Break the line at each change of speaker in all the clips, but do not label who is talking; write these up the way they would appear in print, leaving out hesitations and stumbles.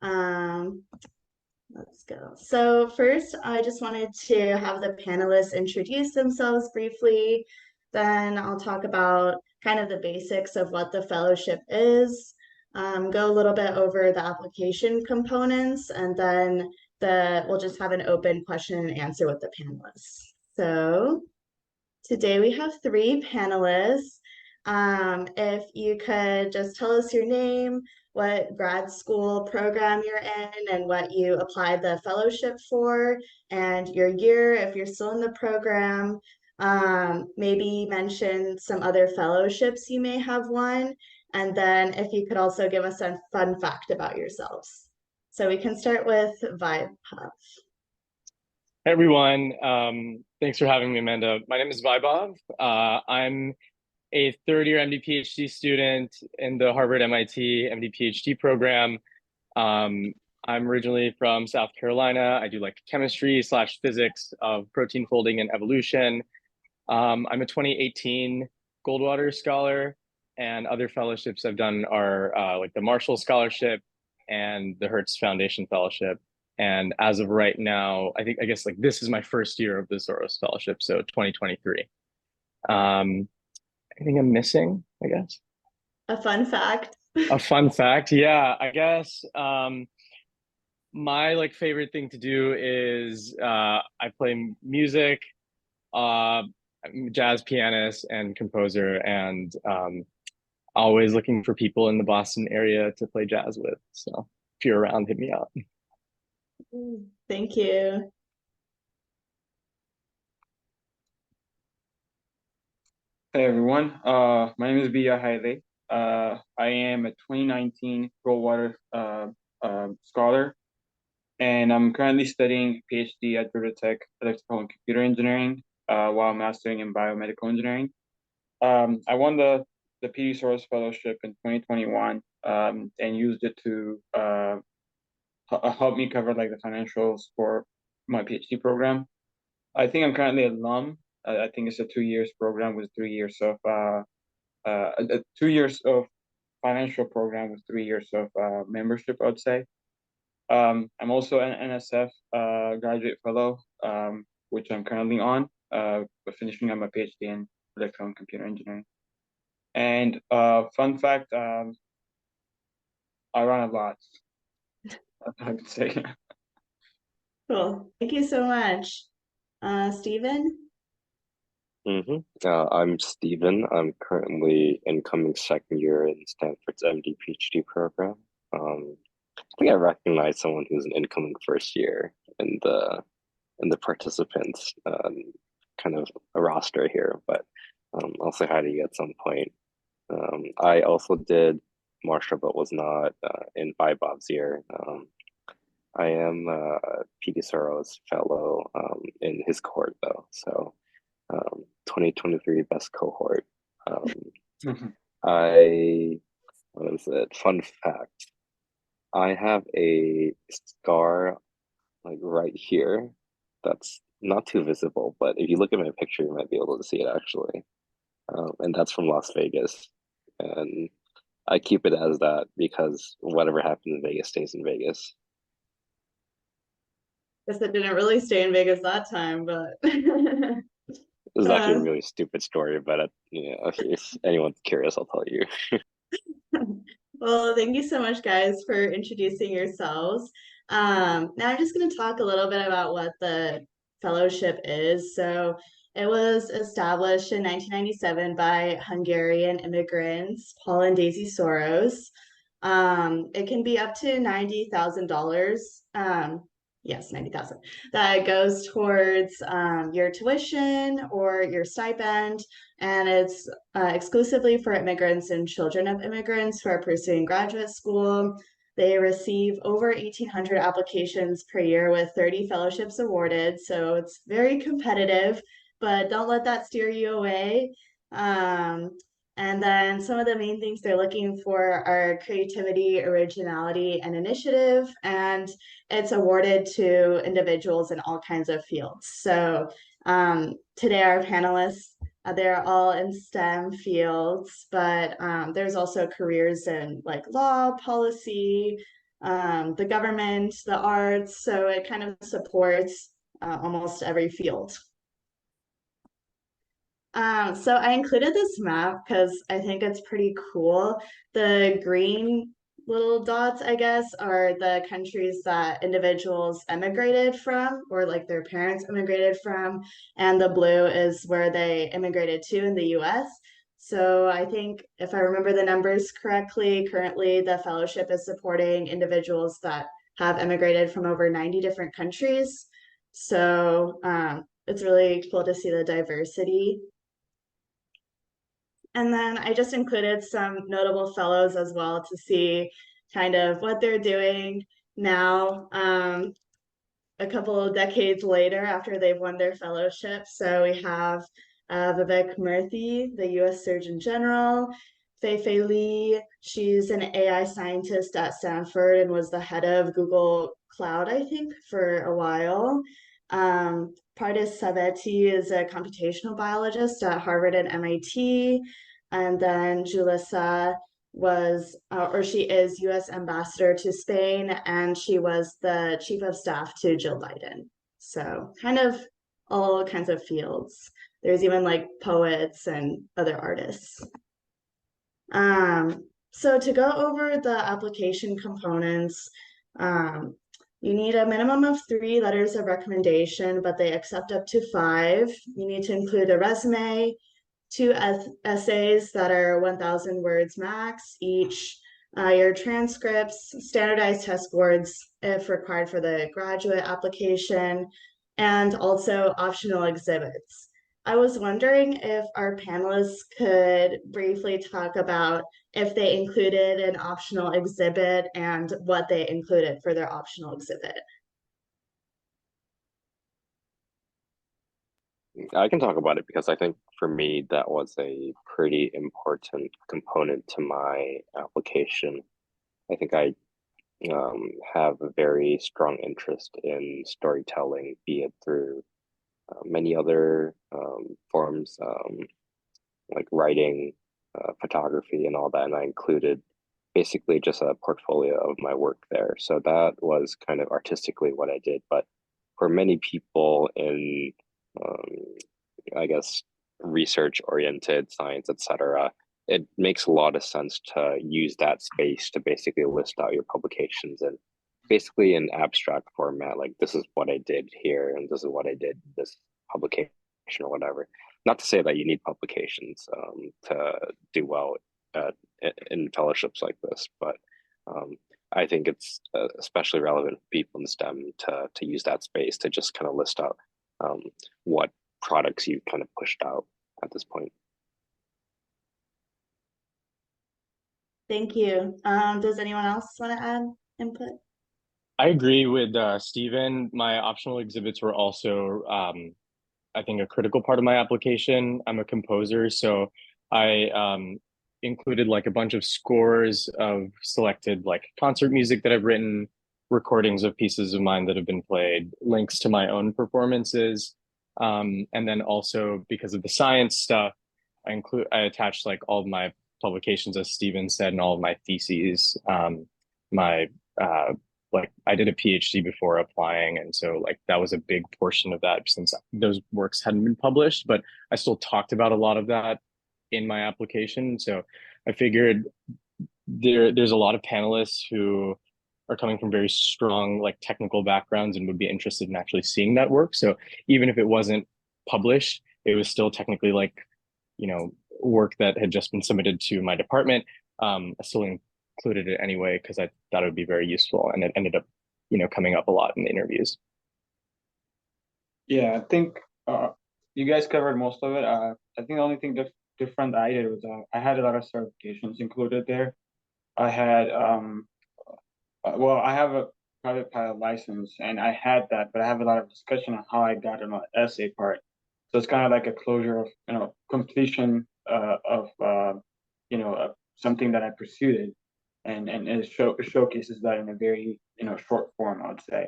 Um, let's go. So first, I just wanted to have the panelists introduce themselves briefly. Then I'll talk about kind of the basics of what the fellowship is, go a little bit over the application components, and then we'll just have an open question and answer with the panelists. So today we have three panelists. If you could just tell us your name, what grad school program you're in, and what you applied the fellowship for, and your year if you're still in the program. Maybe mention some other fellowships you may have won, and then if you could also give us a fun fact about yourselves. So we can start with Vaibhav.
Hey everyone, thanks for having me, Amanda. My name is Vaibhav. I'm a third-year MD PhD student in the Harvard MIT MD PhD program. I'm originally from South Carolina. I do like chemistry/physics of protein folding and evolution. I'm a 2018 Goldwater Scholar, and other fellowships I've done are like the Marshall Scholarship and the Hertz Foundation Fellowship. And as of right now, I guess like this is my first year of the Soros Fellowship, so 2023. Anything I'm missing, I guess?
A fun fact.
A fun fact, yeah, I guess my like favorite thing to do is I play music, I'm a jazz pianist and composer, and always looking for people in the Boston area to play jazz with. So if you're around, hit me up.
Thank you.
Hey everyone, my name is Biya Haile. I am a 2019 Goldwater Scholar, and I'm currently studying PhD at Georgia Tech Electrical and Computer Engineering while mastering in Biomedical Engineering. I won the PD Soros Fellowship in 2021 and used it to help me cover like the financials for my PhD program. I think I'm currently an alum. I think it's a 2 years program with 3 years of 2 years of financial program with 3 years of membership, I would say. I'm also an NSF graduate fellow, which I'm currently on, but finishing up my PhD in electrical and computer engineering. And fun fact, I run a lot, I would say.
Cool. Thank you so much. Stephen?
I'm Stephen. I'm currently incoming second year in Stanford's MD PhD program. I think I recognize someone who's an incoming first year in the participants, kind of a roster here, but I'll say hi to you at some point. I also did Marshall, but was not in Vaibhav's year. I am a PD Soros Fellow in his cohort though, so 2023 best cohort. What is it? Fun fact. I have a scar like right here that's not too visible, but if you look at my picture, you might be able to see it actually. And that's from Las Vegas. And I keep it as that because whatever happens in Vegas stays in Vegas.
Guess it didn't really stay in Vegas that time, but
This is actually a really stupid story, but if anyone's curious, I'll tell you.
Well, thank you so much, guys, for introducing yourselves. Now I'm just going to talk a little bit about what the fellowship is. So it was established in 1997 by Hungarian immigrants, Paul and Daisy Soros. It can be up to $90,000. Yes, 90,000. That goes towards your tuition or your stipend, and it's exclusively for immigrants and children of immigrants who are pursuing graduate school. They receive over 1,800 applications per year with 30 fellowships awarded, so it's very competitive, but don't let that steer you away. And then some of the main things they're looking for are creativity, originality, and initiative. And it's awarded to individuals in all kinds of fields. So today our panelists, they're all in STEM fields, but there's also careers in like law, policy, the government, the arts, so it kind of supports almost every field. So I included this map because I think it's pretty cool. The green little dots, I guess, are the countries that individuals emigrated from, or like their parents immigrated from, and the blue is where they immigrated to in the US. So I think if I remember the numbers correctly, currently the fellowship is supporting individuals that have immigrated from over 90 different countries. So it's really cool to see the diversity. And then I just included some notable fellows as well to see kind of what they're doing now, a couple of decades later after they've won their fellowship. So we have Vivek Murthy, the US Surgeon General, Fei Li, she's an AI scientist at Stanford and was the head of Google Cloud, I think, for a while. Pardis Saveti is a computational biologist at Harvard and MIT. And then Julissa was, or she is US ambassador to Spain, and she was the chief of staff to Jill Biden. So kind of all kinds of fields. There's even like poets and other artists. So to go over the application components, you need a minimum of 3 letters of recommendation, but they accept up to 5. You need to include a resume, 2 essays that are 1,000 words max each, your transcripts, standardized test scores if required for the graduate application, and also optional exhibits. I was wondering if our panelists could briefly talk about if they included an optional exhibit and what they included for their optional exhibit.
I can talk about it because I think for me that was a pretty important component to my application. I think I have a very strong interest in storytelling, be it through many other forms, like writing, photography, and all that. And I included basically just a portfolio of my work there. So that was kind of artistically what I did. But for many people in, I guess, research-oriented science, etc., it makes a lot of sense to use that space to basically list out your publications and basically in abstract format, like this is what I did here and this is what I did in this publication or whatever. Not to say that you need publications to do well in fellowships like this, but I think it's especially relevant for people in STEM to use that space to just kind of list out what products you kind of pushed out at this point.
Thank you. Does anyone else want to add input?
I agree with Stephen. My optional exhibits were also, I think, a critical part of my application. I'm a composer, so I included like a bunch of scores of selected like concert music that I've written, recordings of pieces of mine that have been played, links to my own performances, and then also because of the science stuff, I attached like all of my publications, as Stephen said, and all of my theses. My like I did a PhD before applying, and so like that was a big portion of that since those works hadn't been published, but I still talked about a lot of that in my application. So I figured there's a lot of panelists who are coming from very strong like technical backgrounds and would be interested in actually seeing that work. So even if it wasn't published, it was still technically like, you know, work that had just been submitted to my department. I still included it anyway because I thought it would be very useful, and it ended up, you know, coming up a lot in the interviews.
Yeah, I think you guys covered most of it. I think the only thing different I did was I had a lot of certifications included there. I had well, I have a private pilot license, and I had that, but I have a lot of discussion on how I got on the essay part. So it's kind of like a closure of, you know, completion of you know, something that I pursued, and it showcases that in a very, you know, short form, I would say.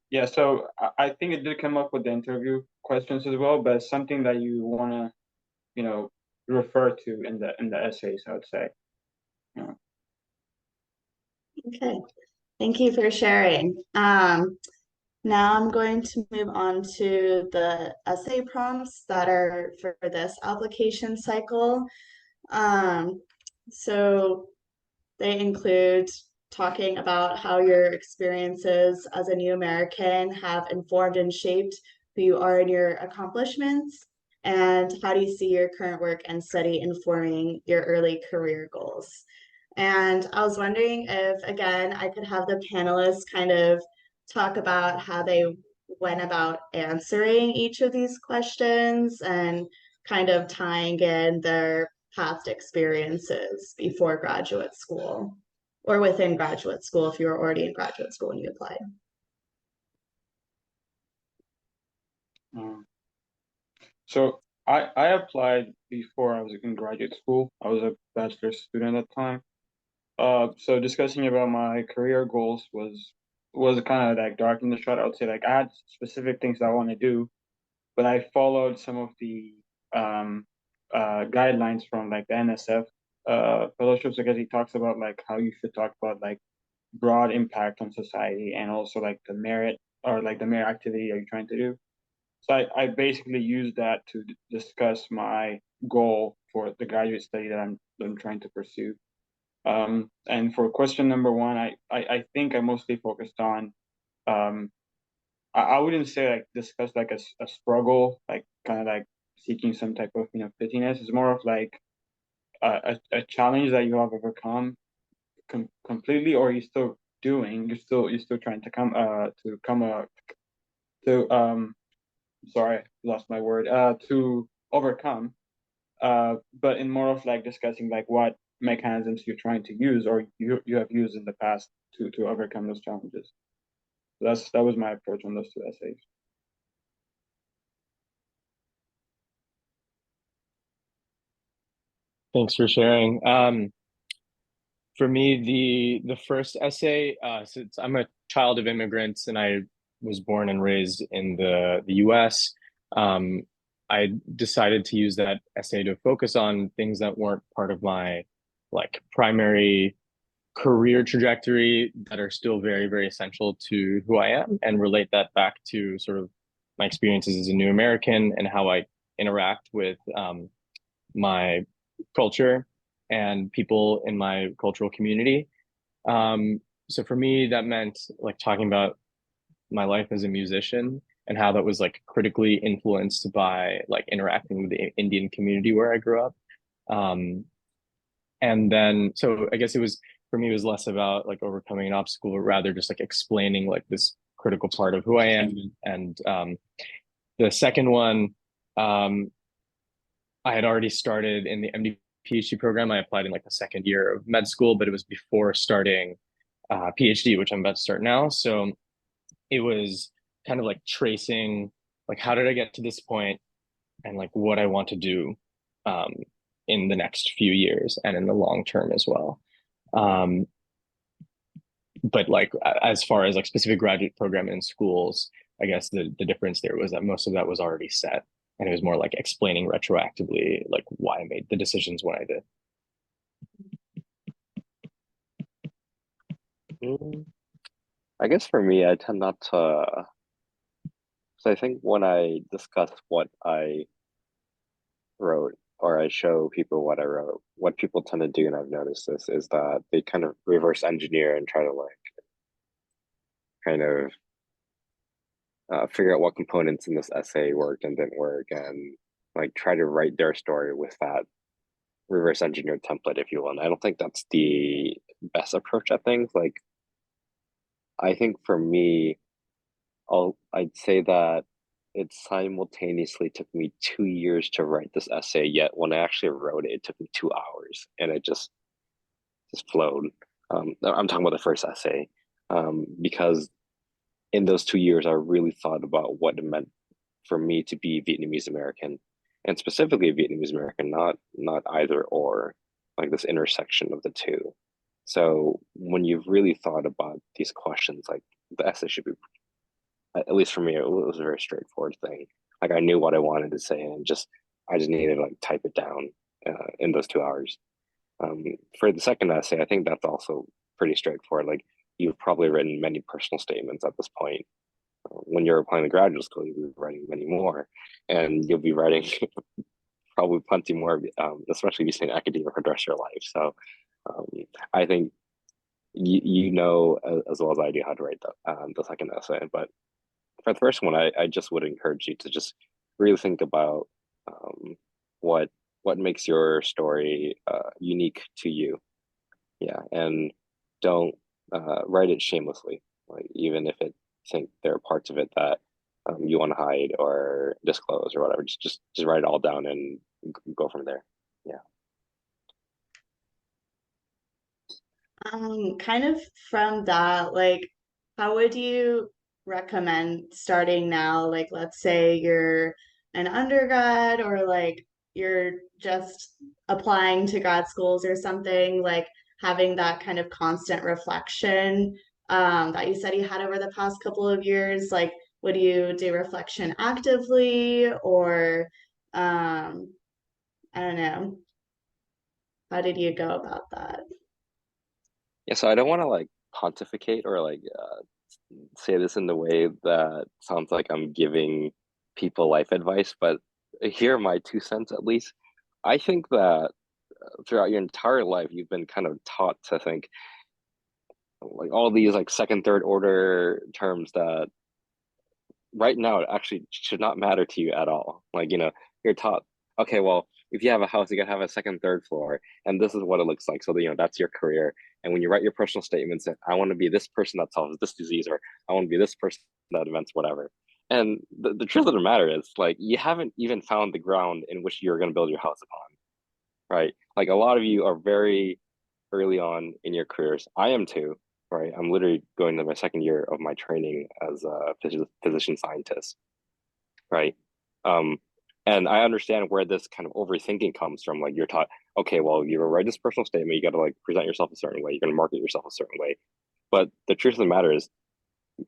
Yeah, so I think it did come up with the interview questions as well, but it's something that you want to, you know, refer to in the essays, I would say. Yeah.
Okay, thank you for sharing. Now I'm going to move on to the essay prompts that are for this application cycle. Um, so they include talking about how your experiences as a new American have informed and shaped who you are in your accomplishments, and how do you see your current work and study informing your early career goals. And I was wondering if, again, I could have the panelists kind of talk about how they went about answering each of these questions and kind of tying in their past experiences before graduate school or within graduate school if you were already in graduate school when you applied.
So I applied before I was in graduate school. I was a bachelor's student at the time. So discussing about my career goals was kind of like dark in the shot. I would say like I had specific things that I want to do, but I followed some of the guidelines from like the NSF fellowships, because he talks about like how you should talk about like broad impact on society and also like the merit or like the merit activity that you're trying to do. So I basically used that to discuss my goal for the graduate study that I'm trying to pursue. And for question number one, I think I mostly focused on um, I wouldn't say like discuss like a struggle, like kind of like seeking some type of pittiness. It's more of like a challenge that you have overcome completely, or you're still doing, you're still trying to sorry, lost my word, to overcome, but in more of like discussing like what mechanisms you're trying to use or you have used in the past to overcome those challenges. So that was my approach on those two essays.
Thanks for sharing. For me, the first essay, since I'm a child of immigrants and I was born and raised in the US, I decided to use that essay to focus on things that weren't part of my like primary career trajectory that are still very, very essential to who I am and relate that back to sort of my experiences as a new American and how I interact with my culture and people in my cultural community. So for me, that meant like talking about my life as a musician and how that was like critically influenced by like interacting with the Indian community where I grew up. Um, and then, so I guess it was, for me, it was less about like overcoming an obstacle, but rather just like explaining like this critical part of who I am. And the second one, um, I had already started in the MD PhD program. I applied in like the second year of med school, but it was before starting PhD, which I'm about to start now. So it was kind of like tracing, like, how did I get to this point and like what I want to do um, in the next few years and in the long term as well. But like, as far as like specific graduate program in schools, I guess the difference there was that most of that was already set. And it was more like explaining retroactively, like why I made the decisions when I did.
I guess for me, I tend not to. So I think when I discuss what I wrote or I show people what I wrote, what people tend to do, and I've noticed this, is that they kind of reverse engineer and try to like kind of figure out what components in this essay worked and didn't work, and like try to write their story with that reverse engineered template, if you will. And I don't think that's the best approach at things. Like, I think for me, I'd say that it simultaneously took me 2 years to write this essay, yet when I actually wrote it, it took me 2 hours and it just flowed. I'm talking about the first essay, because in those 2 years, I really thought about what it meant for me to be Vietnamese American, and specifically Vietnamese American, not either or, like this intersection of the two. So when you've really thought about these questions, like the essay should be, at least for me, it was a very straightforward thing. Like I knew what I wanted to say, and I just needed to like type it down in those 2 hours. For the second essay, I think that's also pretty straightforward. Like you've probably written many personal statements at this point. When you're applying to graduate school, you'll be writing many more, and you'll be writing probably plenty more, especially if you stay in academia for the rest of your life. So I think you know as well as I do how to write the second essay. But for the first one, I just would encourage you to just really think about what makes your story unique to you. Yeah, and don't write it shamelessly. Like even if it think there are parts of it that you want to hide or disclose or whatever, just write it all down and go from there. Yeah.
Kind of from that, like, how would you recommend starting now? Like, let's say you're an undergrad or like you're just applying to grad schools or something, like having that kind of constant reflection that you said you had over the past couple of years. Like, would you do reflection actively or I don't know. How did you go about that?
Yeah, so I don't want to like pontificate or like say this in the way that sounds like I'm giving people life advice, but here are my 2 cents at least. I think that throughout your entire life, you've been kind of taught to think like all these like second, third order terms that right now it actually should not matter to you at all. Like, you're taught, okay, well, if you have a house, you gotta have a second, third floor, and this is what it looks like. So that, that's your career. And when you write your personal statements, I want to be this person that solves this disease, or I want to be this person that invents whatever. And the truth of the matter is, like, you haven't even found the ground in which you're going to build your house upon, right? Like, a lot of you are very early on in your careers. I am too, right? I'm literally going to my second year of my training as a physician scientist, right? And I understand where this kind of overthinking comes from. Like you're taught, okay, well, you're gonna write this personal statement, you got to like present yourself a certain way, you're gonna market yourself a certain way. But the truth of the matter is,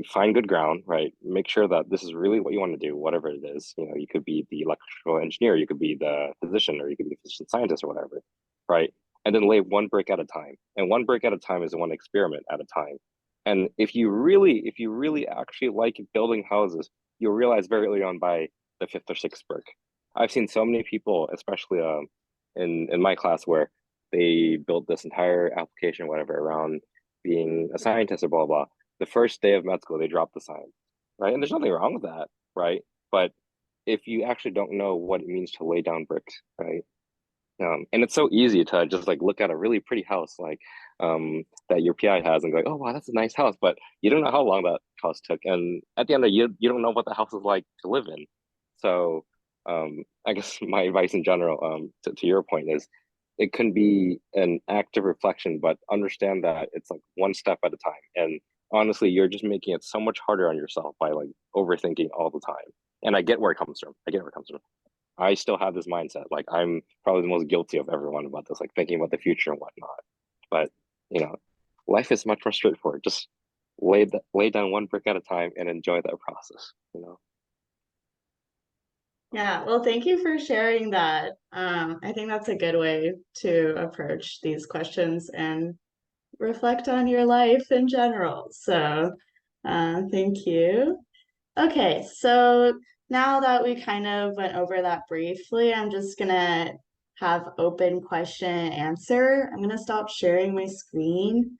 find good ground, right? Make sure that this is really what you want to do, whatever it is. You could be the electrical engineer, you could be the physician, or you could be the physician scientist or whatever, right? And then lay one brick at a time. And one brick at a time is one experiment at a time. And if you really actually like building houses, you'll realize very early on by the fifth or sixth brick. I've seen so many people, especially in my class, where they built this entire application, whatever, around being a scientist or blah blah. The first day of med school, they dropped the science, right? And there's nothing wrong with that, right? But if you actually don't know what it means to lay down bricks, right? And it's so easy to just like look at a really pretty house like that your PI has and go, oh wow, that's a nice house, but you don't know how long that house took, and at the end of the day, you don't know what the house is like to live in. So I guess my advice in general, to your point, is it can be an active reflection, but understand that it's like one step at a time. And honestly, you're just making it so much harder on yourself by like overthinking all the time. And I get where it comes from. I still have this mindset. Like I'm probably the most guilty of everyone about this, like thinking about the future and whatnot. But life is much more straightforward. Just lay down one brick at a time and enjoy that process.
Yeah, well, thank you for sharing that. I think that's a good way to approach these questions and reflect on your life in general. So, thank you. Okay, so now that we kind of went over that briefly, I'm just gonna have open question and answer. I'm gonna stop sharing my screen.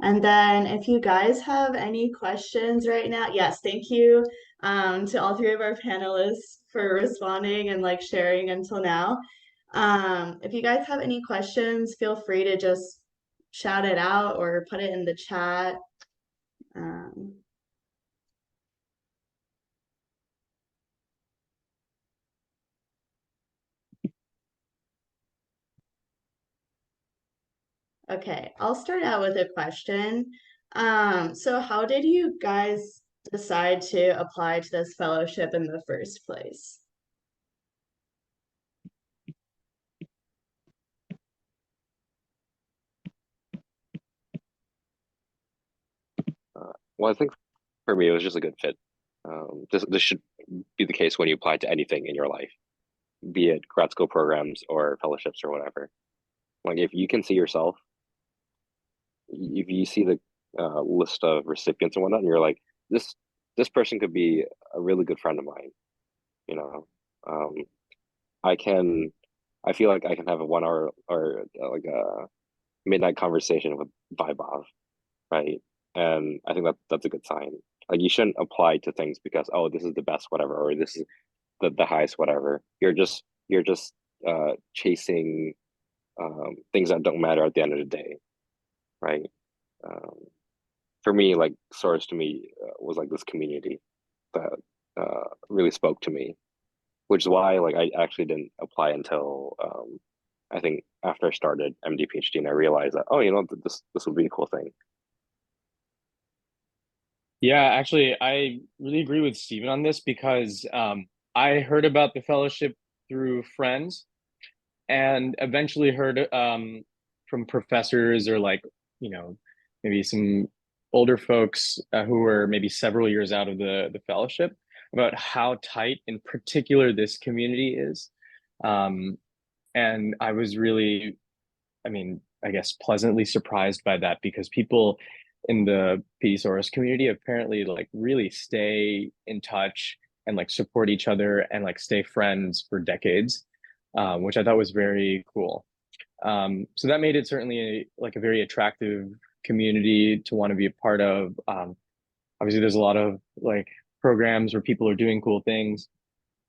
And then if you guys have any questions right now, yes, thank you to all three of our panelists for responding and like sharing until now. If you guys have any questions, feel free to just shout it out or put it in the chat. Okay, I'll start out with a question. So how did you guys decide to apply to this fellowship in the first place?
Well, I think for me, it was just a good fit. This should be the case when you apply to anything in your life, be it grad school programs or fellowships or whatever. Like if you can see yourself if you see the list of recipients and whatnot, and you're like, this person could be a really good friend of mine, you know. Um, I feel like I can have a 1 hour or like a midnight conversation with Vaibhav, right? And I think that's a good sign. Like you shouldn't apply to things because, oh, this is the best whatever, or this is the highest whatever. You're just chasing things that don't matter at the end of the day, right? Um, for me, like Soros to me was like this community that really spoke to me, which is why like I actually didn't apply until I think after I started MD PhD, and I realized that, oh, you know, this would be a cool thing.
Yeah, actually, I really agree with Stephen on this because I heard about the fellowship through friends and eventually heard from professors or like, you know, maybe some older folks who were maybe several years out of the fellowship about how tight in particular this community is. Um, and I was really, I mean, I guess pleasantly surprised by that because people in the PD Soros community apparently like really stay in touch and like support each other and like stay friends for decades, which I thought was very cool. So that made it certainly like a very attractive community to want to be a part of. Obviously, there's a lot of like programs where people are doing cool things,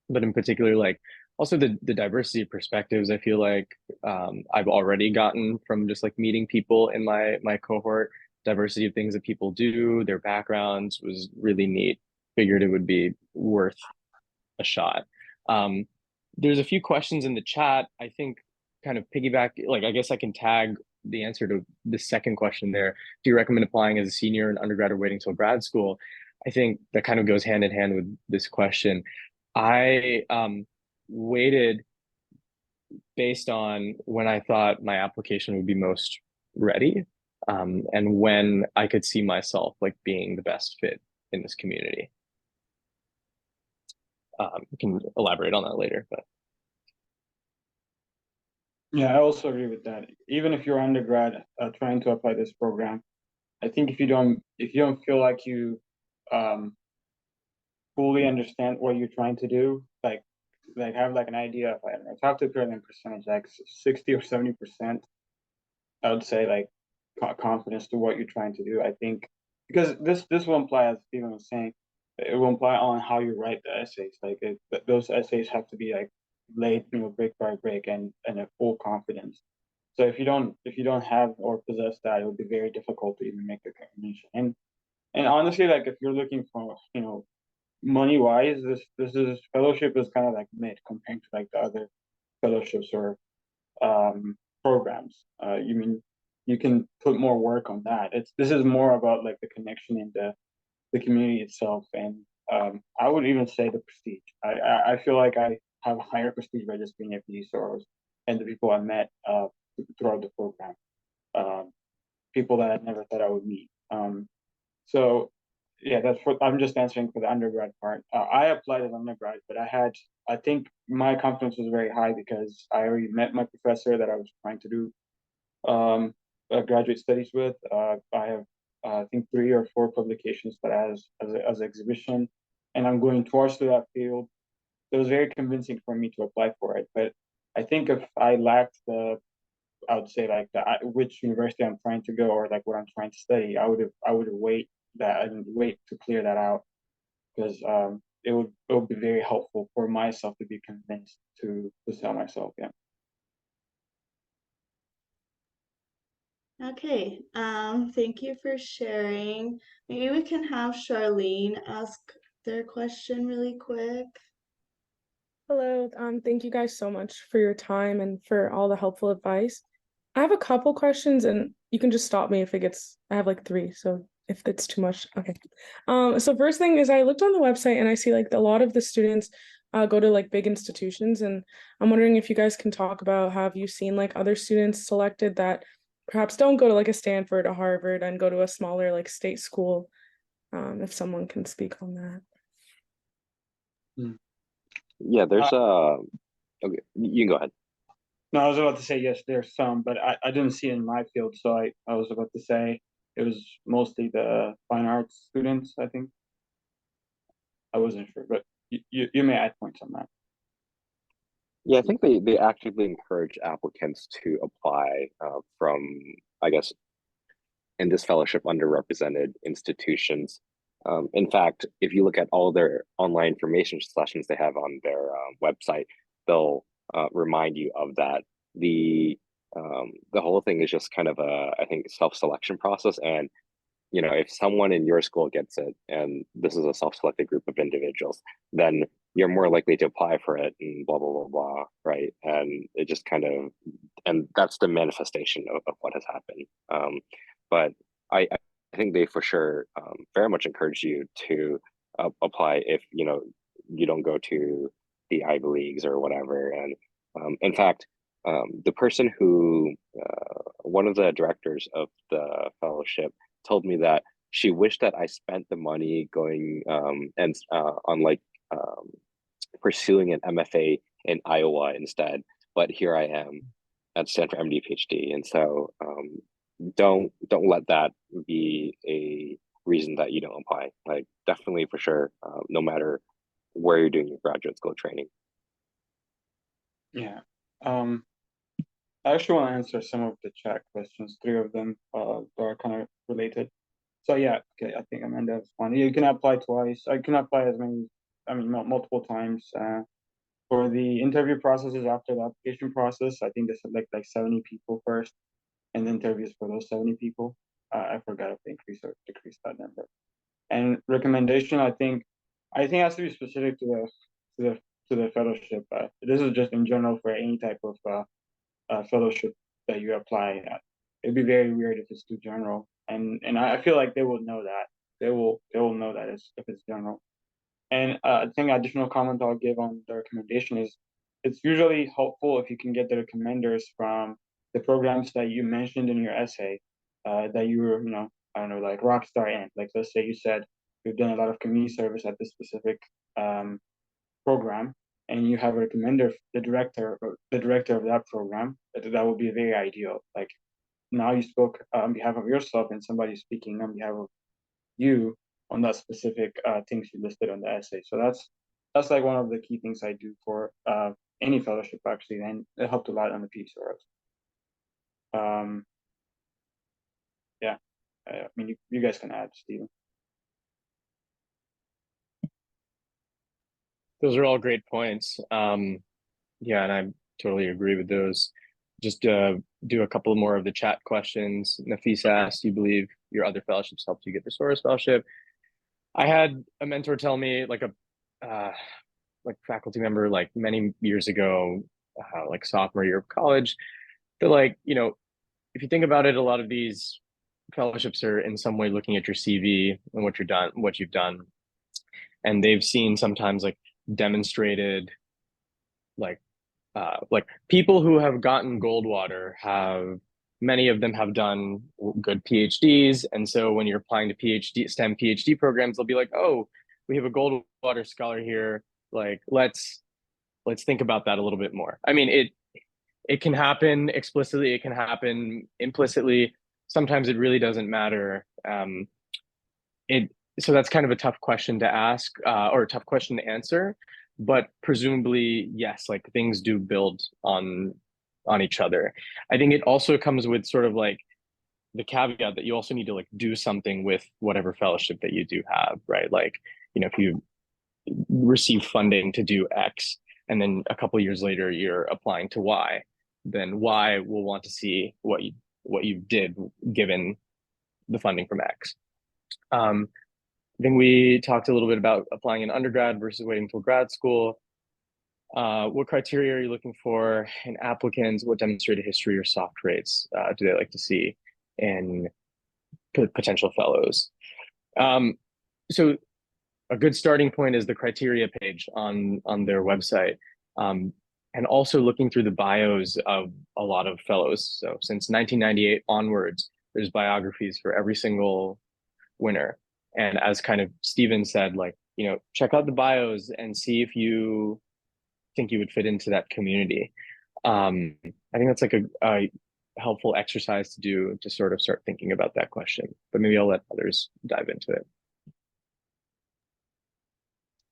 but in particular, like also the diversity of perspectives. I feel like I've already gotten from just like meeting people in my cohort. Diversity of things that people do, their backgrounds was really neat. Figured it would be worth a shot. Um, there's a few questions in the chat. I think kind of piggyback, like I guess I can tag the answer to the second question there. Do you recommend applying as a senior in undergrad or waiting till grad school? I think that kind of goes hand in hand with this question. I waited based on when I thought my application would be most ready, and when I could see myself like being the best fit in this community. We can elaborate on that later, but
Yeah, I also agree with that. Even if you're undergrad trying to apply this program, I think if you don't feel like you fully understand what you're trying to do, like have like an idea of, I don't know, talk to a percentage, like 60 or 70%, I would say, like confidence to what you're trying to do. I think because this will imply, as Stephen was saying, it will imply on how you write the essays. Like those essays have to be like laid, break by break and at full confidence. So if you don't have or possess that, it would be very difficult to even make the combination. And honestly, like if you're looking for, money wise, this is fellowship is kind of like mid compared to like the other fellowships or programs. You mean you can put more work on that. This is more about like the connection in the community itself, and I would even say the prestige. I feel like I have higher prestige by just being at PD Soros and the people I met throughout the program, people that I never thought I would meet. So yeah, that's what I'm just answering for the undergrad part. I applied as undergrad, but I think my confidence was very high because I already met my professor that I was trying to do graduate studies with. I have I think 3 or 4 publications that as an exhibition, and I'm going towards to that field. It was very convincing for me to apply for it. But I think if I lacked I would say like which university I'm trying to go or like what I'm trying to study, I would wait to clear that out because it would be very helpful for myself to be convinced to sell myself. Yeah.
Okay, thank you for sharing. Maybe we can have Charlene ask their question really quick.
Hello, thank you guys so much for your time and for all the helpful advice. I have a couple questions and you can just stop me if I have like 3, so if it's too much, okay. So first thing is I looked on the website and I see like a lot of the students go to like big institutions, and I'm wondering if you guys can talk about, have you seen like other students selected that perhaps don't go to like a Stanford, a Harvard, and go to a smaller like state school, if someone can speak on that.
Yeah, there's okay, you can go ahead.
No, I was about to say yes, there's some, but I didn't see it in my field, so I was about to say it was mostly the fine arts students, I think. I wasn't sure, but you may add points on that.
Yeah, I think they actively encourage applicants to apply from, I guess, in this fellowship, underrepresented institutions. In fact, if you look at all their online information sessions they have on their website, they'll remind you of that. The whole thing is just kind of I think, self-selection process. And if someone in your school gets it, and this is a self-selected group of individuals, then you're more likely to apply for it, and blah blah blah blah, right? And it just kind of, and that's the manifestation of what has happened. But I think they for sure very much encourage you to apply if you don't go to the Ivy Leagues or whatever. And in fact, the person who one of the directors of the fellowship told me that she wished that I spent the money going and on like pursuing an MFA in Iowa instead, but here I am at Stanford MD PhD. And so don't let that be a reason that you don't apply. Like, definitely for sure, no matter where you're doing your graduate school training.
Yeah. I actually want to answer some of the chat questions, three of them that are kind of related. So yeah, okay, I think Amanda has one. You can apply twice. I can apply as many, multiple times. For the interview processes after the application process, I think they select like 70 people first, and interviews for those 70 people. I forgot if they increase or decrease that number. And recommendation, I think it has to be specific to the fellowship. This is just in general for any type of fellowship that you apply. It'd be very weird if it's too general, and I feel like they will know that. They will know that if it's general. And I think additional comment I'll give on the recommendation is it's usually helpful if you can get the recommenders from the programs that you mentioned in your essay, that you were, I don't know, like rockstar in. Like, let's say you said you've done a lot of community service at this specific program, and you have a recommender, the director of that program. That would be very ideal. Like, now you spoke on behalf of yourself, and somebody's speaking on behalf of you on that specific things you listed on the essay. So that's like one of the key things I do for any fellowship, actually, and it helped a lot on the PD Soros. Yeah, I mean, you guys can add, Stephen.
Those are all great points. Yeah, and I totally agree with those. Just do a couple more of the chat questions. Nafisa asked, do you believe your other fellowships helped you get the Soros Fellowship? I had a mentor tell me, like a faculty member, like many years ago, like sophomore year of college, that if you think about it, a lot of these fellowships are in some way looking at your CV and what you've done, and they've seen sometimes like demonstrated like people who have gotten Goldwater many of them have done good PhDs. And so when you're applying to STEM PhD programs, they'll be like, oh, we have a Goldwater Scholar here. Like, let's think about that a little bit more. I mean, it can happen explicitly, it can happen implicitly. Sometimes it really doesn't matter. So that's kind of a tough question to ask, or a tough question to answer. But presumably, yes, like things do build on each other. I think it also comes with sort of like the caveat that you also need to like do something with whatever fellowship that you do have, right? Like, if you receive funding to do X, and then a couple of years later you're applying to Y, then Y will want to see what you did given the funding from X. I think we talked a little bit about applying in undergrad versus waiting till grad school. What criteria are you looking for in applicants? What demonstrated history or soft rates do they like to see in potential fellows? So a good starting point is the criteria page on their website. And also looking through the bios of a lot of fellows. So since 1998 onwards, there's biographies for every single winner. And as kind of Stephen said, like, check out the bios and see if you think you would fit into that community. I think that's like a helpful exercise to do to sort of start thinking about that question. But maybe I'll let others dive into it.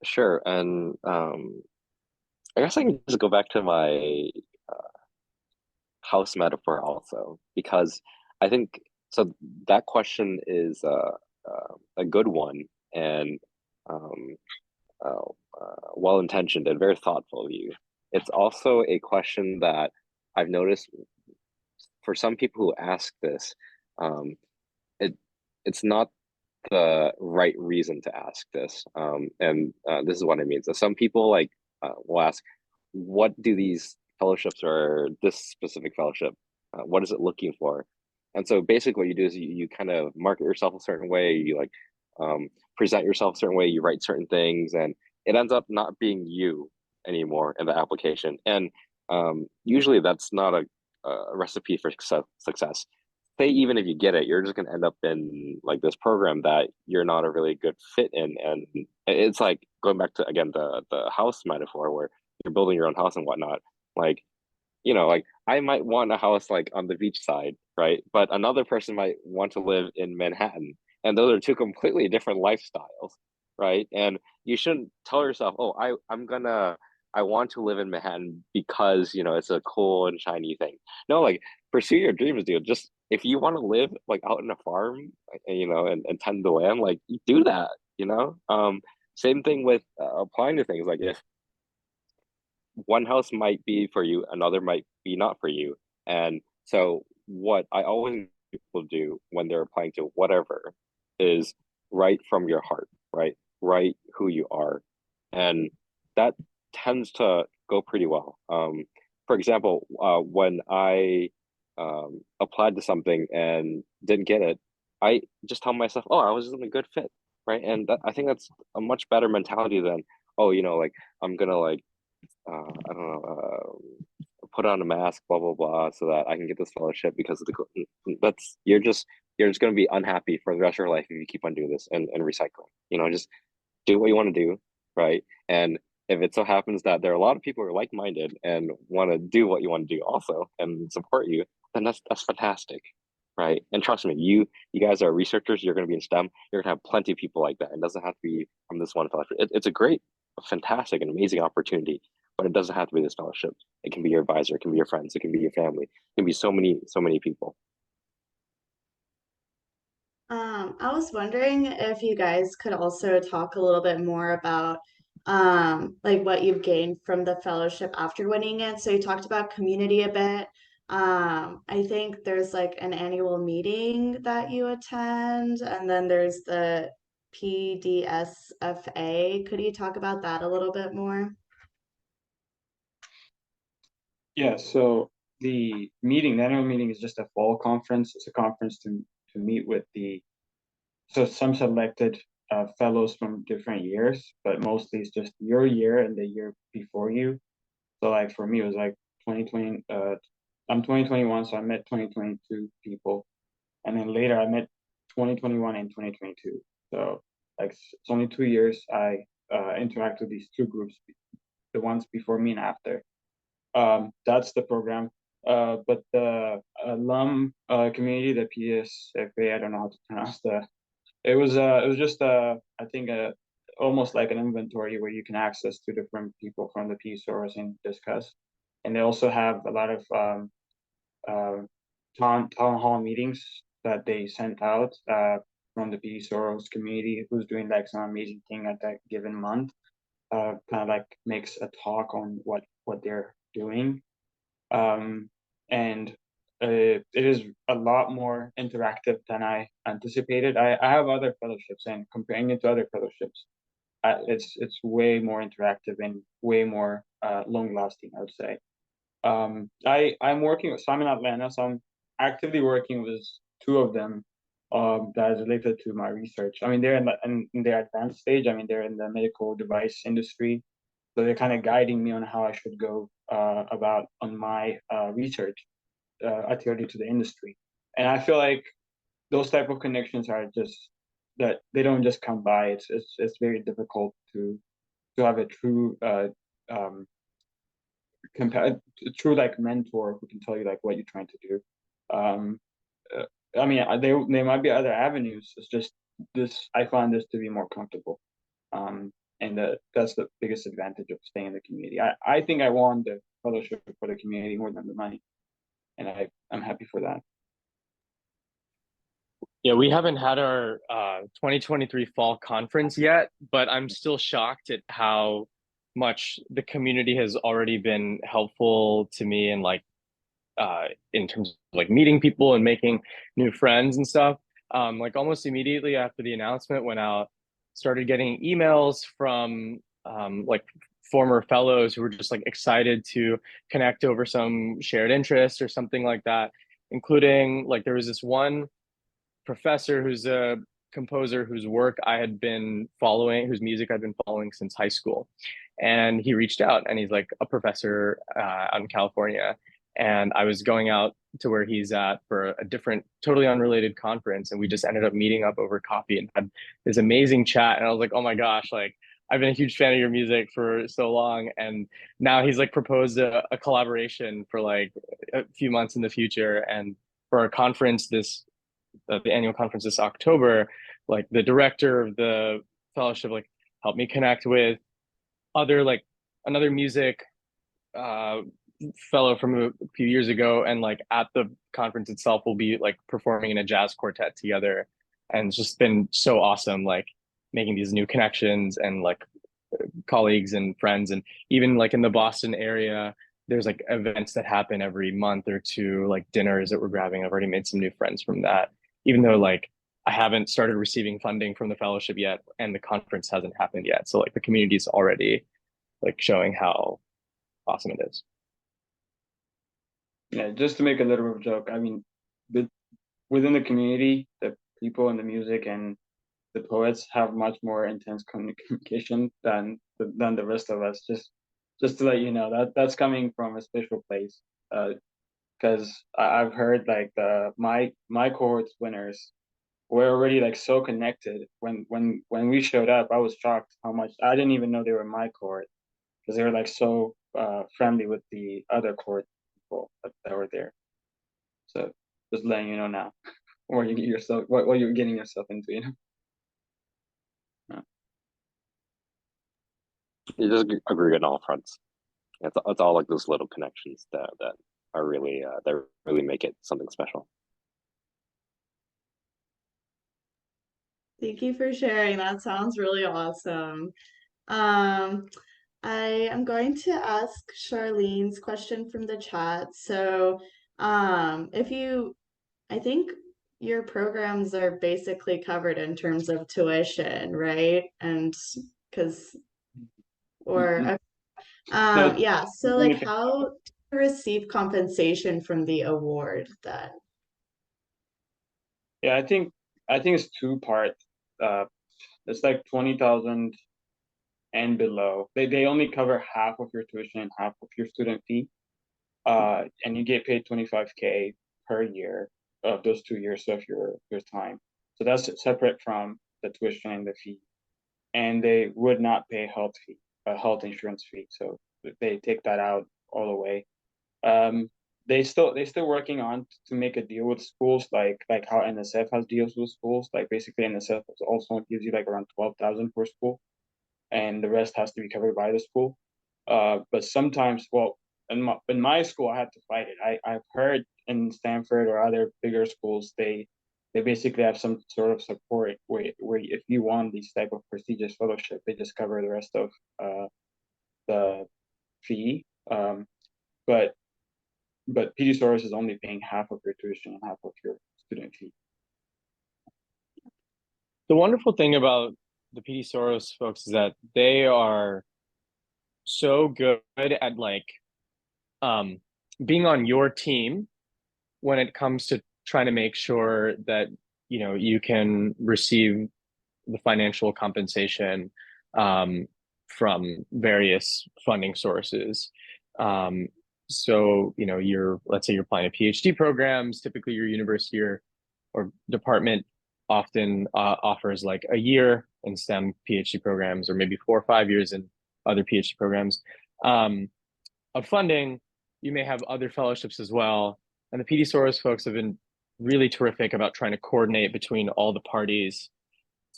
Sure. And I guess I can just go back to my house metaphor also, because I think so. That question is a good one and um, uh, well intentioned and very thoughtful of you. It's also a question that I've noticed for some people who ask this, um, it it's not the right reason to ask this. And this is what I mean. So some people like will ask, what do these fellowships or this specific fellowship, what is it looking for? And so basically what you do is you kind of market yourself a certain way, you like present yourself a certain way, you write certain things, and it ends up not being you anymore in the application. And usually that's not a recipe for success. Say even if you get it, you're just going to end up in like this program that you're not a really good fit in. And it's like going back to again the house metaphor where you're building your own house and whatnot. Like, you know, like I might want a house like on the beach side, right? But another person might want to live in Manhattan. And those are two completely different lifestyles, right? And you shouldn't tell yourself, oh, I want to live in Manhattan because, you know, it's a cool and shiny thing. No, like pursue your dreams, dude. Just if you want to live like out in a farm, you know, and tend the land, like do that, you know? Same thing with applying to things. Like if one house might be for you, another might be not for you. And so what I always people do when they're applying to whatever is write from your heart, right? Write who you are. And that tends to go pretty well. For example, when I applied to something and didn't get it, I just tell myself, oh, I wasn't a good fit, right? And I think that's a much better mentality than, oh, you know, like I'm gonna like I don't know, put on a mask, blah blah blah, so that I can get this fellowship because of that's you're just going to be unhappy for the rest of your life if you keep on doing this and recycling. You know, just do what you want to do, right? And if it so happens that there are a lot of people who are like-minded and want to do what you want to do also and support you, then that's fantastic, right? And trust me, you guys are researchers. You're going to be in STEM. You're going to have plenty of people like that. It doesn't have to be from this one fellowship. It's a great, fantastic, and amazing opportunity, but it doesn't have to be this fellowship. It can be your advisor. It can be your friends. It can be your family. It can be so many people.
I was wondering if you guys could also talk a little bit more about like what you've gained from the fellowship after winning it. So you talked about community a bit. I think there's like an annual meeting that you attend, and then there's the PDSFA. Could you talk about that a little bit more?
Yeah, so the annual meeting is just a fall conference. It's a conference to meet with some selected fellows from different years, but mostly it's just your year and the year before you. So like for me, it was like 2020, I'm 2021, so I met 2022 people. And then later I met 2021 and 2022. So like it's only 2 years I interact with these two groups, the ones before me and after. That's the program. But the alum community, the PDSFA, I don't know how to pronounce the. It was just I think almost like an inventory where you can access to different people from the PD Soros and discuss. And they also have a lot of uh, town hall meetings that they sent out from the PD Soros community who's doing like some amazing thing at that given month. Kind of like makes a talk on what they're doing, and it is a lot more interactive than I anticipated. I have other fellowships, and comparing it to other fellowships, it's way more interactive and way more long lasting, I would say. I'm working with, so I'm in Atlanta, so I'm actively working with two of them that is related to my research. I mean, they're in their advanced stage. I mean, they're in the medical device industry, so they're kind of guiding me on how I should go about on my research adhering to the industry. And I feel like those type of connections are just that they don't just come by. It's very difficult to have a true um, a true like mentor who can tell you like what you're trying to do. I mean, there might be other avenues. It's just this. I find this to be more comfortable, and that's the biggest advantage of staying in the community. I think I want the fellowship for the community more than the money, and I'm happy for that.
Yeah, we haven't had our 2023 fall conference yet, but I'm still shocked at how much the community has already been helpful to me and like in terms of like meeting people and making new friends and stuff. Like almost immediately after the announcement went out, started getting emails from like former fellows who were just like excited to connect over some shared interests or something like that, including like there was this one professor who's a composer whose work I had been following, whose music I'd been following since high school. And he reached out and he's like a professor out in California. And I was going out to where he's at for a different, totally unrelated conference. And we just ended up meeting up over coffee and had this amazing chat. And I was like, oh my gosh, like I've been a huge fan of your music for so long. And now he's like proposed a collaboration for like a few months in the future. And for our conference the annual conference this October, like the director of the fellowship, like helped me connect with other like another music fellow from a few years ago, and like at the conference itself we'll be like performing in a jazz quartet together, and it's just been so awesome, like making these new connections and like colleagues and friends. And even like in the Boston area, there's like events that happen every month or two, like dinners that we're grabbing. I've already made some new friends from that, even though like I haven't started receiving funding from the fellowship yet and the conference hasn't happened yet. So like the community is already like showing how awesome it is.
Yeah, just to make a little bit of a joke, I mean, within the community, the people in the music and the poets have much more intense communication than the rest of us. Just to let you know that that's coming from a special place. Because I've heard like my cohort's winners were already like so connected. When we showed up, I was shocked how much I didn't even know they were my cohort, because they were like so friendly with the other cohort people that were there. So just letting you know now, or you get yourself what you're getting yourself into, you know.
You just agree on all fronts. It's all like those little connections that are really that really make it something special.
Thank you for sharing. That sounds really awesome. I am going to ask Charlene's question from the chat. So, I think your programs are basically covered in terms of tuition, right? And because, or,
No,
yeah, so like how do you receive compensation from the award then?
yeah, I think it's two part. It's like 20,000 and below. They only cover half of your tuition and half of your student fee. And you get paid 25K per year of those 2 years of your time. So that's separate from the tuition and the fee. And they would not pay health insurance fee. So they take that out all the way. They still working on to make a deal with schools, like how NSF has deals with schools. Like basically NSF also gives you like around 12,000 per school, and the rest has to be covered by the school. But sometimes, well, in my school, I had to fight it. I've heard in Stanford or other bigger schools, they basically have some sort of support where if you want these type of prestigious fellowship, they just cover the rest of the fee. But PD Soros is only paying half of your tuition and half of your student fee.
The wonderful thing about the PD Soros folks is that they are so good at like being on your team when it comes to trying to make sure that you can receive the financial compensation from various funding sources. So let's say you're applying to PhD programs. Typically, your university or department often offers like a year in STEM PhD programs, or maybe 4 or 5 years in other PhD programs. of funding, you may have other fellowships as well. And the PD Soros folks have been really terrific about trying to coordinate between all the parties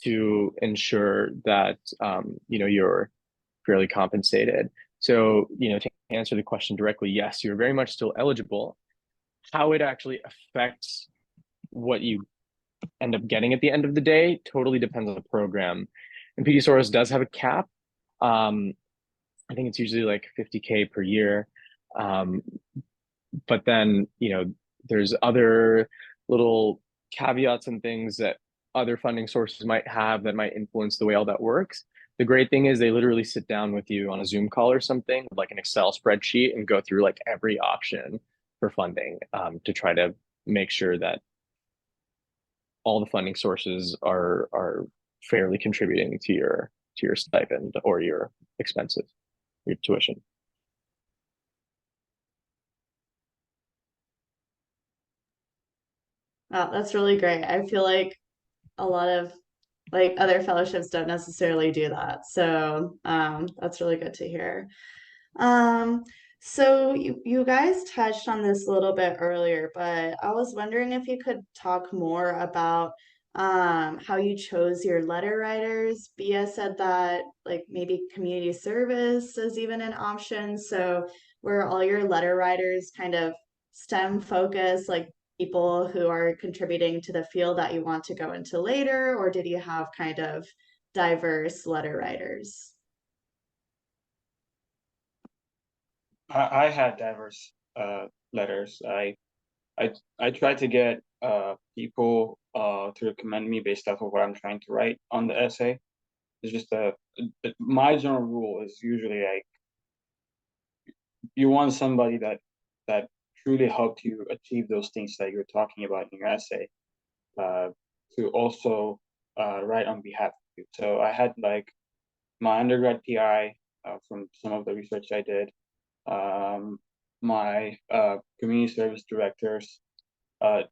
to ensure that you're fairly compensated. So, to answer the question directly, yes, you're very much still eligible. How it actually affects what you end up getting at the end of the day totally depends on the program. And PD Soros does have a cap. I think it's usually like 50K per year. But then, there's other little caveats and things that other funding sources might have that might influence the way all that works. The great thing is they literally sit down with you on a Zoom call or something, like an Excel spreadsheet, and go through like every option for funding to try to make sure that all the funding sources are fairly contributing to your stipend or your expenses, your tuition.
Wow, that's really great. I feel like a lot of like other fellowships don't necessarily do that. So that's really good to hear. Um, so you guys touched on this a little bit earlier, but I was wondering if you could talk more about how you chose your letter writers. Bia said that like maybe community service is even an option. So were all your letter writers kind of STEM focused, like people who are contributing to the field that you want to go into later, or did you have kind of diverse letter writers?
I had diverse letters. I tried to get people to recommend me based off of what I'm trying to write on the essay. It's just my general rule is usually like you want somebody that truly helped you achieve those things that you're talking about in your essay to also write on behalf of you. So I had like my undergrad PI from some of the research I did, my community service directors, I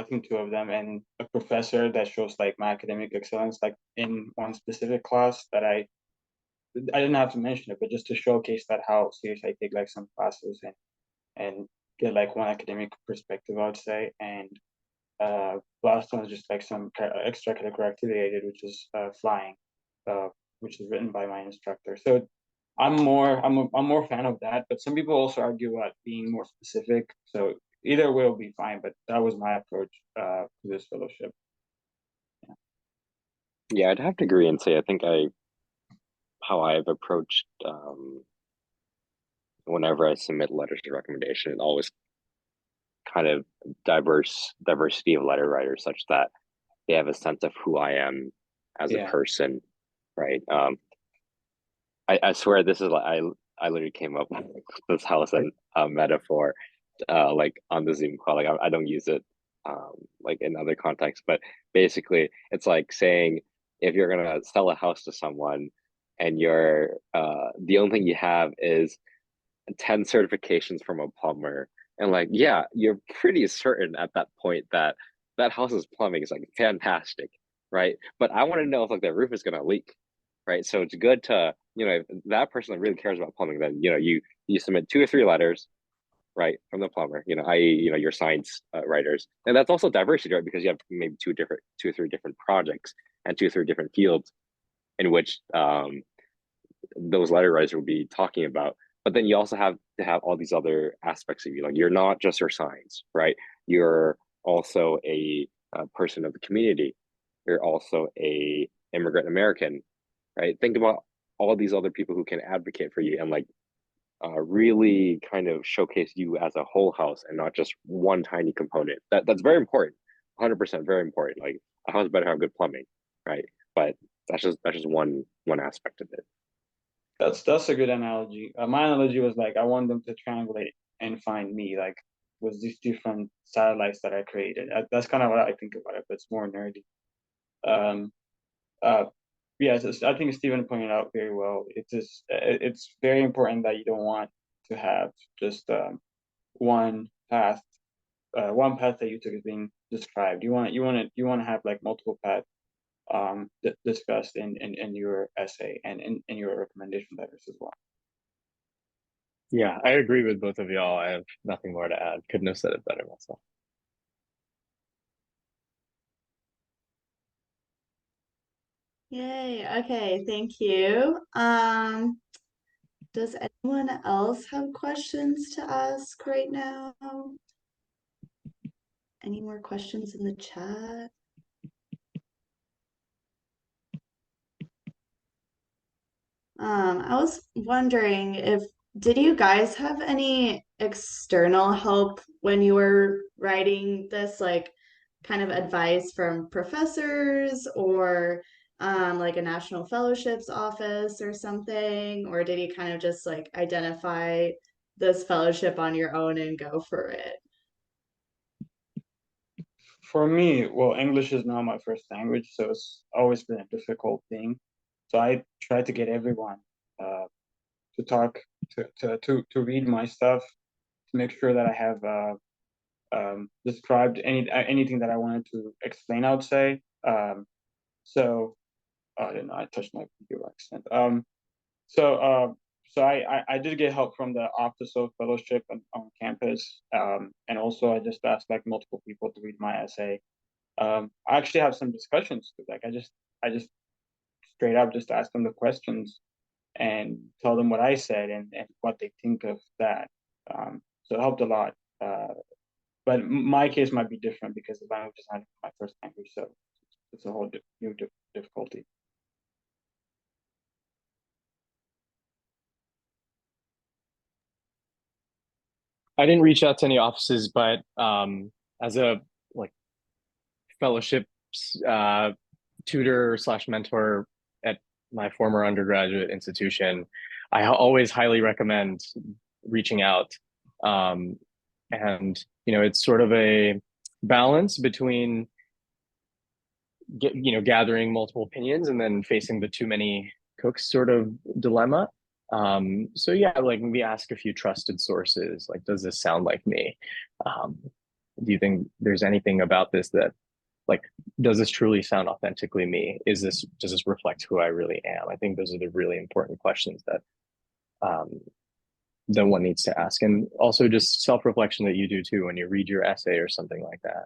think two of them, and a professor that shows like my academic excellence, like in one specific class that I didn't have to mention it, but just to showcase that how serious I take like some classes and get like one academic perspective, I would say. And last one is just like some extracurricular activity I did, which is flying, which is written by my instructor. So I'm more fan of that, but some people also argue about being more specific. So either way will be fine, but that was my approach to this fellowship.
Yeah, I'd have to agree and say I think how I've approached whenever I submit letters of recommendation, it always kind of diversity of letter writers such that they have a sense of who I am as a person, right? I swear this is like I literally came up with this house and metaphor like on the Zoom call. Like I don't use it like in other contexts, but basically it's like saying if you're gonna sell a house to someone and you're the only thing you have is 10 certifications from a plumber, and like yeah, you're pretty certain at that point that that house's plumbing is like fantastic, right? But I want to know if like the roof is gonna leak, right? So it's good to, if that person that really cares about plumbing, then you submit 2 or 3 letters, right, from the plumber, i.e., your science writers, and that's also diversity, right? Because you have maybe 2 or 3 different projects and 2 or 3 different fields in which those letter writers will be talking about. But then you also have to have all these other aspects of you. Like you're not just your science, right? You're also a person of the community. You're also a immigrant American, right? Think about all these other people who can advocate for you and like really kind of showcase you as a whole house and not just one tiny component. That's very important, 100% very important. Like a house better have good plumbing, right? But that's just one aspect of it.
That's a good analogy. My analogy was like I want them to triangulate and find me, like with these different satellites that I created. That's kind of what I think about it, but it's more nerdy. Um, yeah, I think Stephen pointed out very well. It's very important that you don't want to have just one path, one path that you took is being described. You want to have like multiple paths discussed in your essay and in your recommendation letters as well.
Yeah, I agree with both of y'all. I have nothing more to add. Couldn't have said it better myself.
Yay. Okay, thank you. Does anyone else have questions to ask right now? Any more questions in the chat? I was wondering did you guys have any external help when you were writing this, like kind of advice from professors or like a national fellowships office or something? Or did you kind of just like identify this fellowship on your own and go for it?
For me, well, English is not my first language, so it's always been a difficult thing. So I try to get everyone to talk to read my stuff, to make sure that I have described anything that I wanted to explain. I would say. So I don't know. I touched my computer by accident. So I did get help from the PDSoros Fellowship on campus, and also I just asked like multiple people to read my essay. I actually have some discussions because like I just straight up just ask them the questions and tell them what I said and what they think of that. So it helped a lot. But my case might be different because the language is not my first language, so it's a whole new difficulty.
I didn't reach out to any offices, but as a like fellowship tutor slash mentor at my former undergraduate institution, I always highly recommend reaching out. And it's sort of a balance between gathering multiple opinions and then facing the too many cooks sort of dilemma. So yeah, like maybe ask a few trusted sources. Like, does this sound like me? Do you think there's anything about this that, like, does this truly sound authentically me? Does this reflect who I really am? I think those are the really important questions that one needs to ask. And also just self-reflection that you do too when you read your essay or something like that.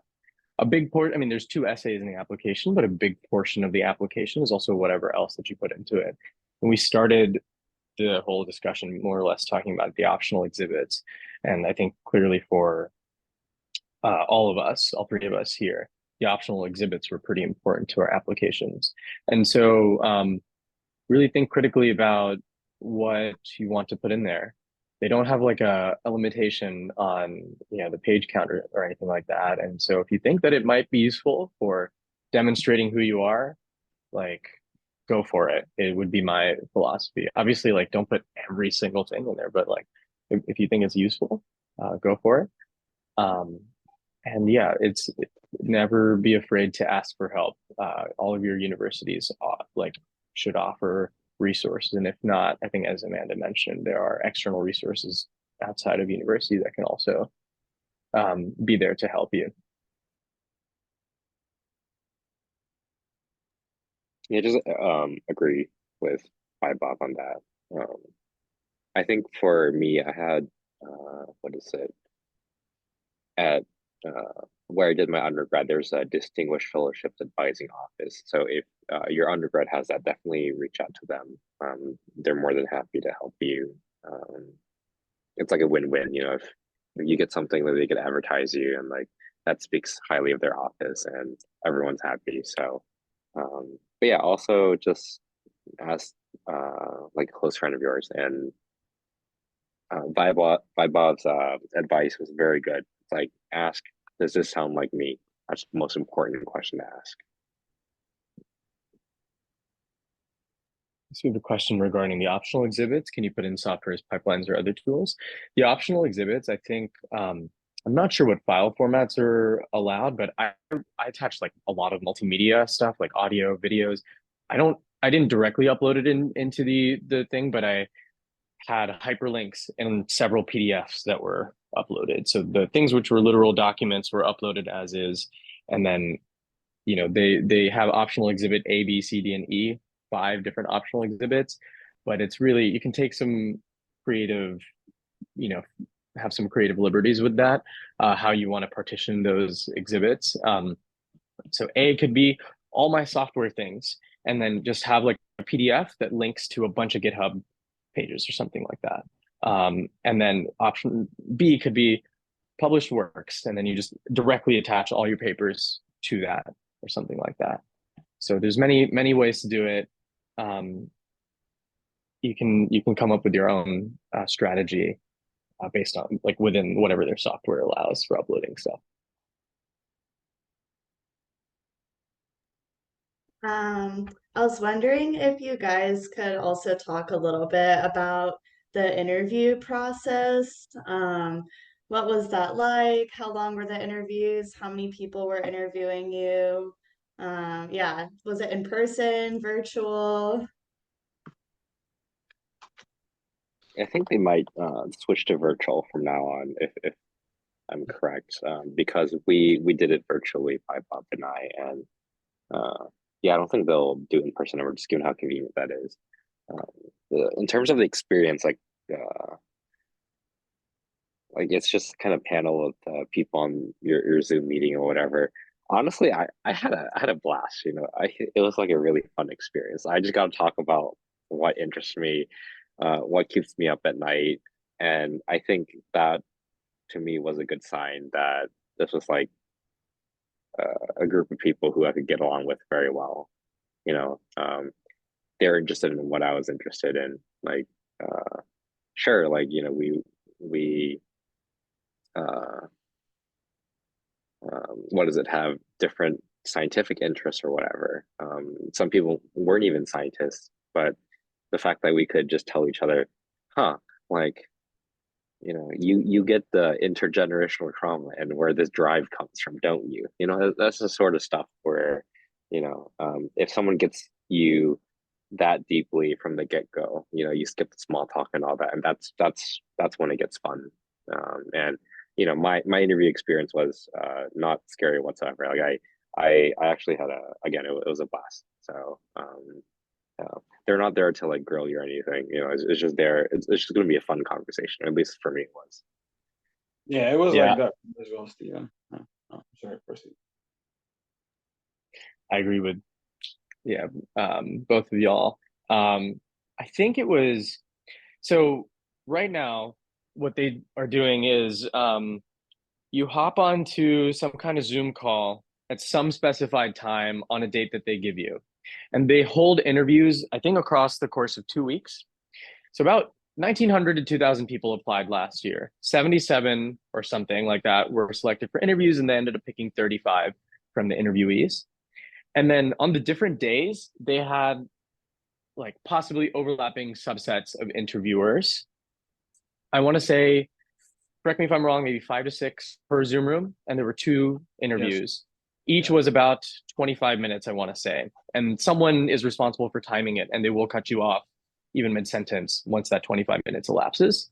A big part, I mean, there's 2 essays in the application, but a big portion of the application is also whatever else that you put into it. And we started the whole discussion more or less talking about the optional exhibits. And I think clearly for all of us, all 3 of us here, the optional exhibits were pretty important to our applications. And so really think critically about what you want to put in there. They don't have like a limitation on the page counter or anything like that. And so if you think that it might be useful for demonstrating who you are, like go for it. It would be my philosophy. Obviously, like don't put every single thing in there, but like if you think it's useful, go for it. And yeah, it's never be afraid to ask for help. All of your universities should offer resources, and if not, I think as Amanda mentioned, there are external resources outside of university that can also be there to help you.
Yeah, just agree with Vaibhav on that. I think for me, I had at where I did my undergrad, there's a distinguished fellowships advising office. So if your undergrad has that, definitely reach out to them. They're more than happy to help you. It's like a win-win, if you get something that they could advertise you, and like that speaks highly of their office and everyone's happy. So but yeah, also just ask like a close friend of yours, and Vaibhav's advice was very good. It's like, ask, does this sound like me? That's the most important question to ask.
So we have a question regarding the optional exhibits. Can you put in software as pipelines or other tools? The optional exhibits, I think, I'm not sure what file formats are allowed, but I attached like a lot of multimedia stuff, like audio, videos. I didn't directly upload it into the thing, but I had hyperlinks in several PDFs that were uploaded. So the things which were literal documents were uploaded as is, and then they have optional exhibit A, B, C, D, and E, 5 different optional exhibits, but it's really, you can take some creative have some creative liberties with that, how you want to partition those exhibits. So A could be all my software things, and then just have like a PDF that links to a bunch of GitHub pages or something like that. And then option B could be published works, and then you just directly attach all your papers to that or something like that. So there's many ways to do it. You can come up with your own strategy based on like within whatever their software allows for uploading stuff.
I was wondering if you guys could also talk a little bit about the interview process. What was that like? How long were the interviews? How many people were interviewing you? Yeah, was it in person, virtual?
I think they might switch to virtual from now on, if I'm correct, because we did it virtually, Vaibhav and I, and yeah, I don't think they'll do it in person ever, just given how convenient that is. In terms of the experience, like it's just kind of panel of people on your Zoom meeting or whatever. Honestly, I had a blast. It was like a really fun experience. I just got to talk about what interests me, what keeps me up at night, and I think that to me was a good sign that this was like a group of people who I could get along with very well. They're interested in what I was interested in. Like, sure, like we uh, what does it have different scientific interests or whatever. Some people weren't even scientists, but the fact that we could just tell each other, huh, like you get the intergenerational trauma and where this drive comes from, don't you? That's the sort of stuff where if someone gets you that deeply from the get-go, you skip the small talk and all that, and that's when it gets fun. And my interview experience was not scary whatsoever. Like I actually had it was a blast. So they're not there to like grill you or anything. It's just there. It's just going to be a fun conversation. At least for me, it was.
Yeah, it was
Yeah.
like that as well, Stephen. Oh, sorry, proceed.
I agree with both of y'all. I think it was so right now what they are doing is you hop onto some kind of Zoom call at some specified time on a date that they give you. And they hold interviews, I think, across the course of 2 weeks. So about 1,900 to 2,000 people applied last year. 77 or something like that were selected for interviews, and they ended up picking 35 from the interviewees. And then on the different days, they had like possibly overlapping subsets of interviewers. I want to say, correct me if I'm wrong, maybe 5 to 6 per Zoom room, and there were 2 interviews. Yes. Each was about 25 minutes, I want to say. And someone is responsible for timing it, and they will cut you off even mid-sentence once that 25 minutes elapses.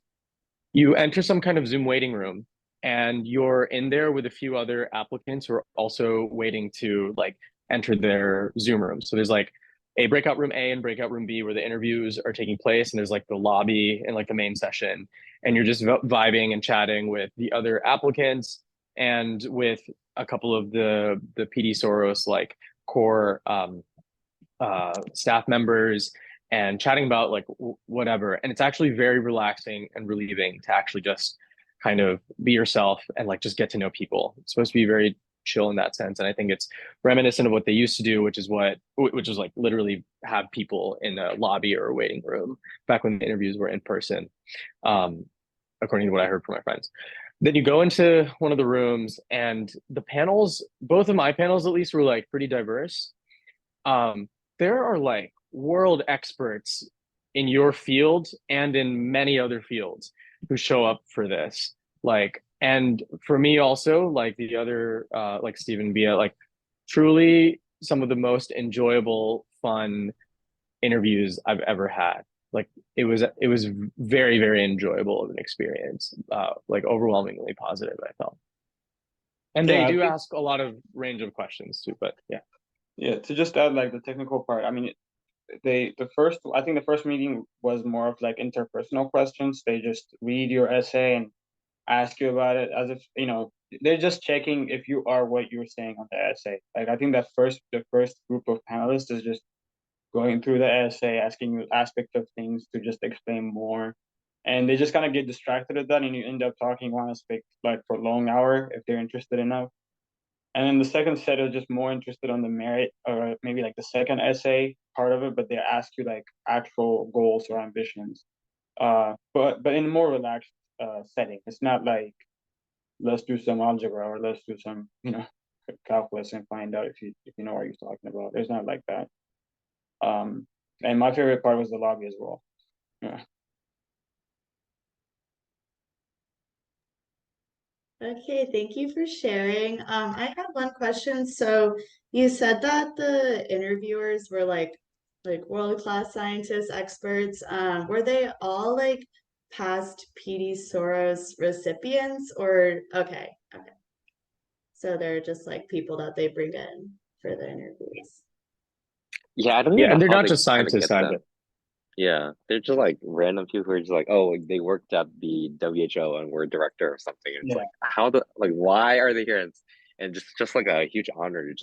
You enter some kind of Zoom waiting room, and you're in there with a few other applicants who are also waiting to like enter their Zoom room. So there's like a breakout room A and breakout room B where the interviews are taking place, and there's like the lobby and like the main session, and you're just vibing and chatting with the other applicants and with a couple of the PD Soros like core staff members, and chatting about like whatever. And it's actually very relaxing and relieving to actually just kind of be yourself and like just get to know people. It's supposed to be very chill in that sense, and I think it's reminiscent of what they used to do, which was like literally have people in a lobby or a waiting room back when the interviews were in person, according to what I heard from my friends. Then you go into one of the rooms, and the panels, both of my panels at least, were like pretty diverse. There are like world experts in your field and in many other fields who show up for this. Like, and for me also, like the other, like Stephen, Biya, like truly some of the most enjoyable, fun interviews I've ever had. Like it was very, very enjoyable of an experience, like overwhelmingly positive, I felt. And they do ask a lot of range of questions too, but yeah.
Yeah, to just add like the technical part, I mean, I think the first meeting was more of like interpersonal questions. They just read your essay and ask you about it as if, they're just checking if you are what you're saying on the essay. Like I think the first group of panelists is just going through the essay, asking you aspect of things to just explain more. And they just kind of get distracted with that, and you end up talking one aspect like for a long hour if they're interested enough. And then the second set is just more interested on the merit or maybe like the second essay part of it, but they ask you like actual goals or ambitions. But in a more relaxed setting. It's not like let's do some algebra or let's do some calculus and find out if you know what you're talking about. It's not like that. And my favorite part was the lobby as well. Yeah.
Okay, thank you for sharing. I have one question. So you said that the interviewers were like world-class scientists, experts. Were they all like past PD Soros recipients or okay. So they're just like people that they bring in for the interviews.
Yeah, I don't even
Yeah,
know
and they're
how
not
they
just
kind of
scientists
get them.
either.
Yeah, they're just like random people who are just like, oh, like, they worked at the WHO and were a director or something. And it's
Yeah.
like, why are they here? And just like a huge honor to just